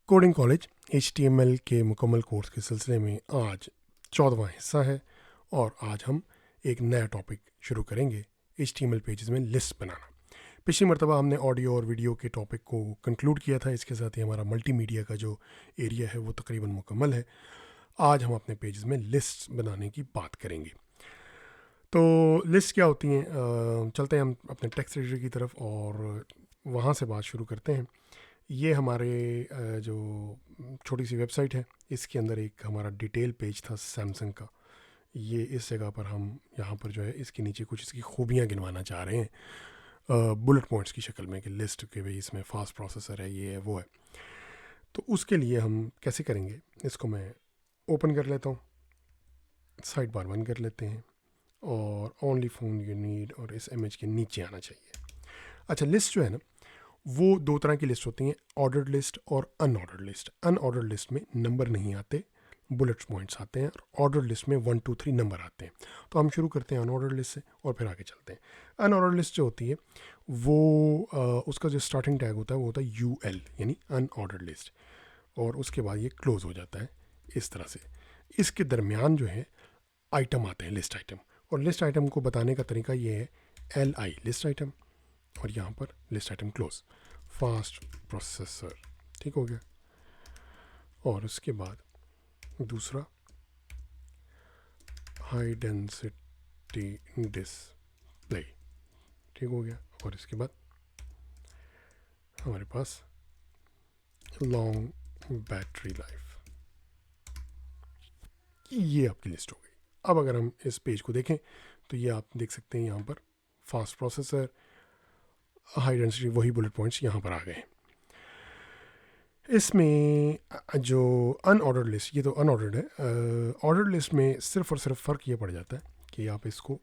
Coding college HTML के मुकम्मल course के सिलसिले में आज 14वां हिस्सा है और आज हम एक नया टॉपिक शुरू करेंगे HTML पेजेस में लिस्ट बनाना। पिछली मरतबा हमने ऑडियो और वीडियो के टॉपिक को कंक्लूड किया था। इसके साथ ही हमारा मल्टीमीडिया का जो एरिया है वो तकरीबन मुकम्मल है। आज हम अपने पेजेस में लिस्ट बनाने की बात करेंगे। तो लिस्ट क्या होती हैं, चलते हैं हम अपने टेक्स्ट एडिटर की तरफ और वहाँ से बात शुरू करते हैं। ये हमारे जो छोटी सी वेबसाइट है, इसके अंदर एक हमारा डिटेल पेज था सैमसंग का। ये इस जगह पर हम यहाँ पर जो है इसके नीचे कुछ इसकी खूबियाँ गिनवाना चाह रहे हैं बुलेट पॉइंट्स की शक्ल में, कि लिस्ट के भाई इसमें फास्ट प्रोसेसर है, ये है वो है। तो उसके लिए हम कैसे करेंगे, इसको मैं ओपन कर लेता हूँ, साइड बार बंद कर लेते हैं और ओनली फोन यू नीड और इस इमेज के नीचे आना चाहिए। अच्छा, लिस्ट जो है ना वो दो तरह की लिस्ट होती हैं, ऑर्डर्ड लिस्ट और अनऑर्डर्ड लिस्ट। अनऑर्डर्ड लिस्ट में नंबर नहीं आते, बुलेट पॉइंट्स आते हैं, और ऑर्डर्ड लिस्ट में 1 2 3 नंबर आते हैं। तो हम शुरू करते हैं अनऑर्डर्ड लिस्ट से और फिर आगे चलते हैं। अनऑर्डर्ड लिस्ट जो होती है वो उसका जो स्टार्टिंग टैग होता है वो होता है UL यानी अनऑर्डर्ड लिस्ट, और उसके बाद ये क्लोज हो जाता है इस तरह से। इसके दरमियान जो है आइटम आते हैं, लिस्ट आइटम, और लिस्ट आइटम को बताने का तरीका ये है LI लिस्ट आइटम, और यहाँ पर list item close, fast processor, ठीक हो गया। और उसके बाद दूसरा हाई डेंसिटी डिस्प्ले, ठीक हो गया। और इसके बाद हमारे पास लॉन्ग बैटरी लाइफ। ये आपकी लिस्ट हो गई। अब अगर हम इस पेज को देखें तो ये आप देख सकते हैं यहाँ पर फास्ट प्रोसेसर, हाई डेंसिटी, वही बुलेट पॉइंट्स यहाँ पर आ गए हैं। इसमें जो अनऑर्डर्ड लिस्ट, ये तो अनऑर्डर्ड है। ऑर्डर्ड लिस्ट में सिर्फ और सिर्फ फ़र्क ये पड़ जाता है कि आप इसको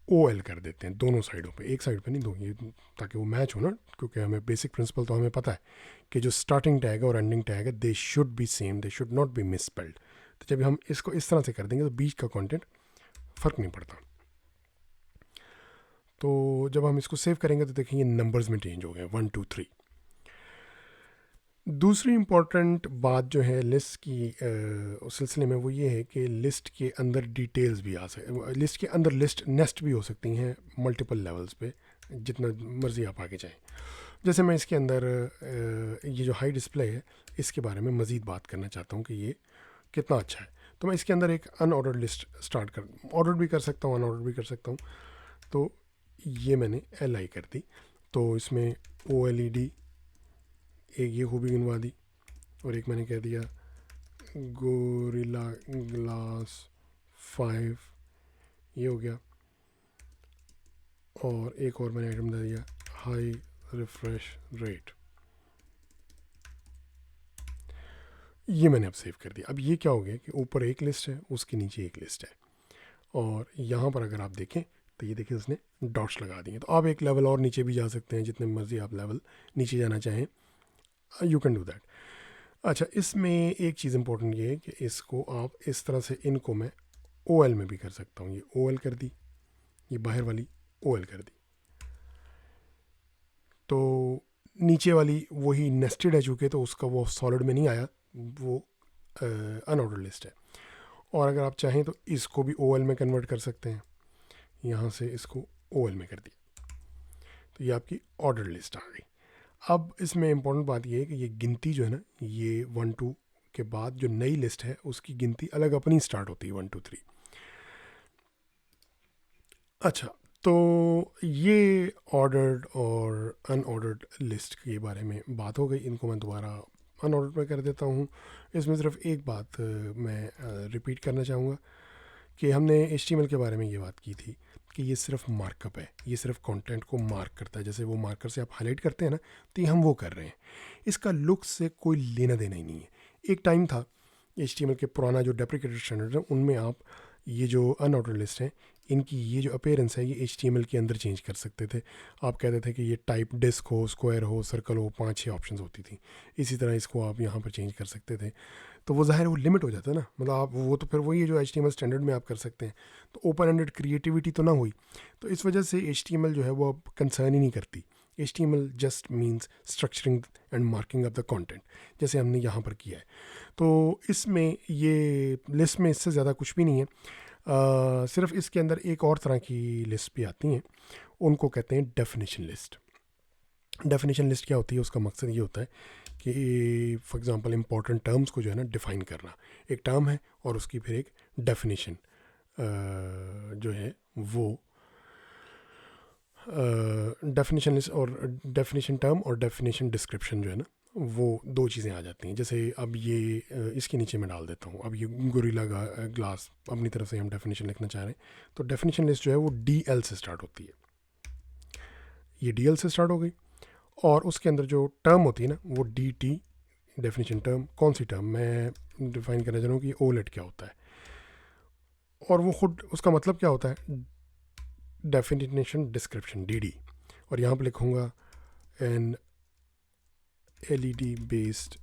OL कर देते हैं दोनों साइडों पे, एक साइड पे नहीं, दो, ये ताकि वो मैच हो ना, क्योंकि हमें बेसिक प्रिंसिपल तो हमें पता है कि जो स्टार्टिंग टैग है और एंडिंग टैग है they should be same, they should not be misspelled. तो जब हम इसको इस तरह से कर देंगे तो बीच का कंटेंट फ़र्क नहीं पड़ता। तो जब हम इसको सेव करेंगे तो देखेंगे नंबर्स में चेंज हो गए 1 2 3। दूसरी इम्पॉर्टेंट बात जो है लिस्ट की उस सिलसिले में वो ये है कि लिस्ट के अंदर डिटेल्स भी आ सकते, लिस्ट के अंदर लिस्ट नेस्ट भी हो सकती हैं मल्टीपल लेवल्स पे, जितना मर्ज़ी आप आगे जाएं। जैसे मैं इसके अंदर ये जो हाई डिस्प्ले है इसके बारे में मज़ीद बात करना चाहता हूँ कि ये कितना अच्छा है। तो मैं इसके अंदर एक अनऑर्डर्ड लिस्ट स्टार्ट कर, ऑर्डर भी कर सकता हूँ, अनऑर्डर भी कर सकता हूँ। तो ये मैंने LI कर दी, तो इसमें OLED एक ये खूबी गिनवा दी, और एक मैंने कह दिया गोरिल्ला ग्लास 5, ये हो गया। और एक और मैंने आइटम दे दिया हाई रिफ्रेश रेट, ये मैंने अब सेव कर दिया। अब ये क्या हो गया कि ऊपर एक लिस्ट है, उसके नीचे एक लिस्ट है, और यहाँ पर अगर आप देखें तो ये देखिए उसने डॉट्स लगा दिए। तो आप एक लेवल और नीचे भी जा सकते हैं, जितने मर्जी आप लेवल नीचे जाना चाहें, यू कैन डू दैट। अच्छा, इसमें एक चीज़ इंपॉर्टेंट ये है कि इसको आप इस तरह से, इनको मैं OL में भी कर सकता हूँ। ये OL कर दी, ये बाहर वाली OL कर दी, तो नीचे वाली वही नेस्टेड है चूँकि, तो उसका वो सॉलिड में नहीं आया, वो अनऑर्डर्ड लिस्ट है। और अगर आप चाहें तो इसको भी OL में कन्वर्ट कर सकते हैं, यहाँ से इसको OL में कर दिया, तो ये आपकी ऑर्डर लिस्ट आ गई। अब इसमें इम्पोर्टेंट बात ये है कि ये गिनती जो है ना, ये 1 2 के बाद जो नई लिस्ट है उसकी गिनती अलग अपनी स्टार्ट होती है 1 2 3। अच्छा, तो ये ऑर्डर्ड और अनऑर्डर्ड लिस्ट के बारे में बात हो गई। इनको मैं दोबारा अनऑर्डर्ड में कर देता हूँ। इसमें सिर्फ एक बात मैं रिपीट करना चाहूँगा कि हमने HTML के बारे में ये बात की थी कि ये सिर्फ मार्कअप है, ये सिर्फ कंटेंट को मार्क करता है। जैसे वो मार्कर से आप हाईलाइट करते हैं ना, तो ये हम वो कर रहे हैं, इसका लुक से कोई लेना देना ही नहीं है। एक टाइम था HTML के पुराना जो डेप्रिकेटेड स्टैंडर्ड है उनमें आप ये जो अनऑर्डर्ड लिस्ट है इनकी ये जो अपीयरेंस है ये HTML के अंदर चेंज कर सकते थे। आप कहते थे कि ये टाइप डिस्क हो, स्क्वायर हो, सर्कल हो, 5-6 ऑप्शंस होती थी। इसी तरह इसको आप यहाँ पर चेंज कर सकते थे, तो वो ज़ाहिर वो लिमिट हो जाता है ना, मतलब आप वो तो फिर वही है जो HTML स्टैंडर्ड में आप कर सकते हैं, तो ओपन एंडेड क्रिएटिविटी तो ना हुई। तो इस वजह से HTML जो है वो अब कंसर्न ही नहीं करती HTML just means structuring and marking of the content, जैसे हमने यहाँ पर किया है। तो इसमें ये लिस्ट में इससे ज़्यादा कुछ भी नहीं है। सिर्फ इसके अंदर एक और तरह की लिस्ट भी आती हैं, उनको कहते हैं डेफिनेशन लिस्ट। डेफिनेशन लिस्ट क्या होती है, उसका मकसद ये होता है कि फॉर एग्जांपल इंपॉर्टेंट टर्म्स को जो है ना डिफ़ाइन करना। एक टर्म है और उसकी फिर एक डेफिनेशन जो है वो डेफिनेशन लिस्ट और डेफिनेशन टर्म और डेफिनेशन डिस्क्रिप्शन जो है ना वो दो चीज़ें आ जाती हैं। जैसे अब ये इसके नीचे मैं डाल देता हूँ, अब ये गोरिल्ला ग्लास अपनी तरफ से हम डेफिनेशन लिखना चाह रहे हैं, तो डेफिनेशन लिस्ट जो है वो DL से स्टार्ट होती है। ये DL से स्टार्ट हो गई और उसके अंदर जो टर्म होती है ना वो DT डेफिनेशन टर्म। कौन सी टर्म मैं डिफाइन करना चाह रहा हूँ कि OLED क्या होता है, और वो खुद उसका मतलब क्या होता है, डेफिनेशन डिस्क्रिप्शन DD। और यहाँ पर लिखूँगा an LED based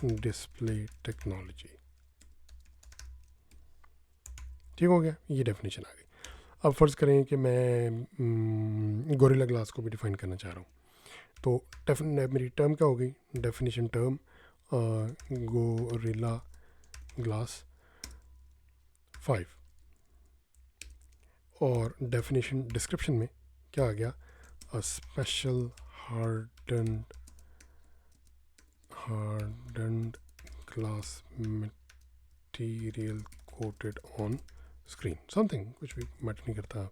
display technology. ठीक हो गया, ये डेफिनेशन आ गई। अब फ़र्ज़ करें कि मैं गोरिल्ला ग्लास को भी डिफ़ाइन करना चाह रहा हूँ, तो मेरी टर्म क्या हो गई, डेफिनेशन टर्म गोरिल्ला ग्लास 5, और डेफिनेशन डिस्क्रिप्शन में क्या आ गया, a special hardened glass material coated on screen something, कुछ भी मैटर नहीं करता।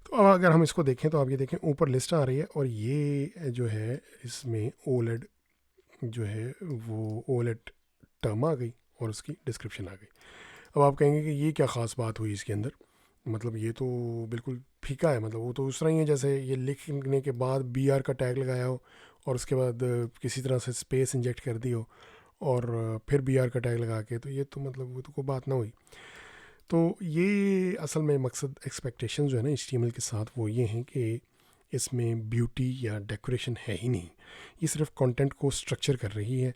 तो अब अगर हम इसको देखें तो आप ये देखें ऊपर लिस्ट आ रही है, और ये जो है इसमें OLED जो है वो OLED टर्म आ गई और उसकी डिस्क्रिप्शन आ गई। अब आप कहेंगे कि ये क्या ख़ास बात हुई इसके अंदर, मतलब ये तो बिल्कुल फीका है, मतलब वो तो उस तरह ही है जैसे ये लिखने के बाद BR का टैग लगाया हो और उसके बाद किसी तरह से स्पेस इंजेक्ट कर दी हो और फिर BR का टैग लगा के, तो ये तो मतलब वो तो कोई बात ना हुई। तो ये असल में मकसद एक्सपेक्टेशन जो है ना HTML के साथ वो ये हैं कि इसमें ब्यूटी या डेकोरेशन है ही नहीं, ये सिर्फ कंटेंट को स्ट्रक्चर कर रही है।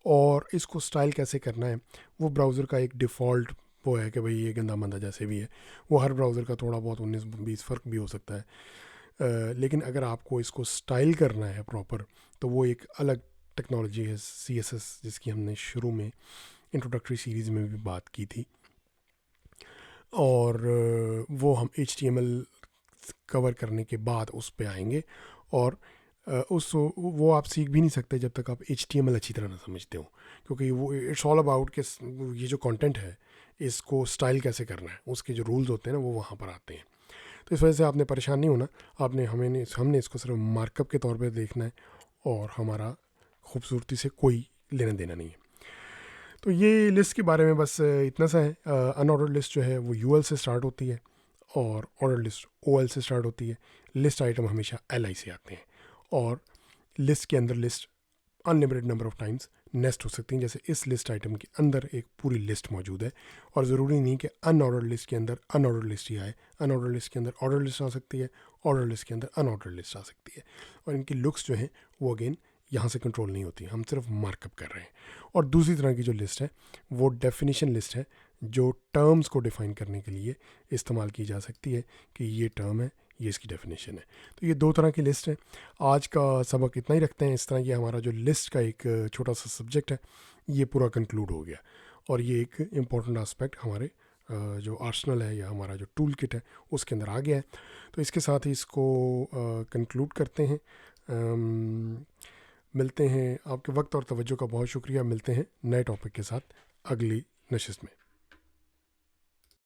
और इसको स्टाइल कैसे करना है वो ब्राउज़र का एक डिफ़ॉल्ट वो है कि भाई ये गंदा मंदा जैसे भी है, वो हर ब्राउज़र का थोड़ा बहुत 19-20 फ़र्क भी हो सकता है। लेकिन अगर आपको इसको स्टाइल करना है प्रॉपर, तो वो एक अलग टेक्नोलॉजी है CSS, जिसकी हमने शुरू में इंट्रोडक्टरी सीरीज़ में भी बात की थी, और वो हम HTML कवर करने के बाद उस पे आएंगे। और वो आप सीख भी नहीं सकते जब तक आप HTML अच्छी तरह ना समझते हो, क्योंकि वो इट्स ऑल अबाउट कि ये जो कंटेंट है इसको स्टाइल कैसे करना है, उसके जो रूल्स होते हैं ना वो वहाँ पर आते हैं। तो इस वजह से आपने परेशान नहीं होना, हमने इसको सिर्फ मार्कअप के तौर पे देखना है और हमारा खूबसूरती से कोई लेना देना नहीं है। तो ये लिस्ट के बारे में बस इतना सा है। अनऑर्डर्ड लिस्ट जो है वो UL से स्टार्ट होती है और ऑर्डर लिस्ट OL से स्टार्ट होती है। लिस्ट आइटम हमेशा LI से आते हैं, और लिस्ट के अंदर list unlimited number of times nest हो सकती हैं। जैसे इस लिस्ट आइटम के अंदर एक पूरी लिस्ट मौजूद है, और ज़रूरी नहीं कि अनऑर्डर लिस्ट के अंदर अनऑर्डर लिस्ट ही आए, अनऑर्डर लिस्ट के अंदर ऑर्डर लिस्ट आ सकती है, ऑर्डर लिस्ट के अंदर अनऑर्डर लिस्ट आ सकती है। और इनकी लुक्स जो हैं वो अगेन यहाँ से कंट्रोल नहीं होती, हम सिर्फ मार्कअप कर रहे हैं। और दूसरी तरह की जो लिस्ट है वो डेफिनेशन लिस्ट है, जो टर्म्स को डिफ़ाइन करने के लिए इस्तेमाल की जा सकती है कि ये टर्म है, ये इसकी डेफिनेशन है। तो ये दो तरह की लिस्ट है। आज का सबक इतना ही रखते हैं। इस तरह ये हमारा जो लिस्ट का एक छोटा सा सब्जेक्ट है ये पूरा कंक्लूड हो गया, और ये एक इम्पॉर्टेंट आस्पेक्ट हमारे जो आर्सनल है या हमारा जो टूल किट है उसके अंदर आ गया है। तो इसके साथ ही इसको कंक्लूड करते हैं। मिलते हैं, आपके वक्त और तवज्जो का बहुत शुक्रिया। मिलते हैं नए टॉपिक के साथ अगली नशिस्त में।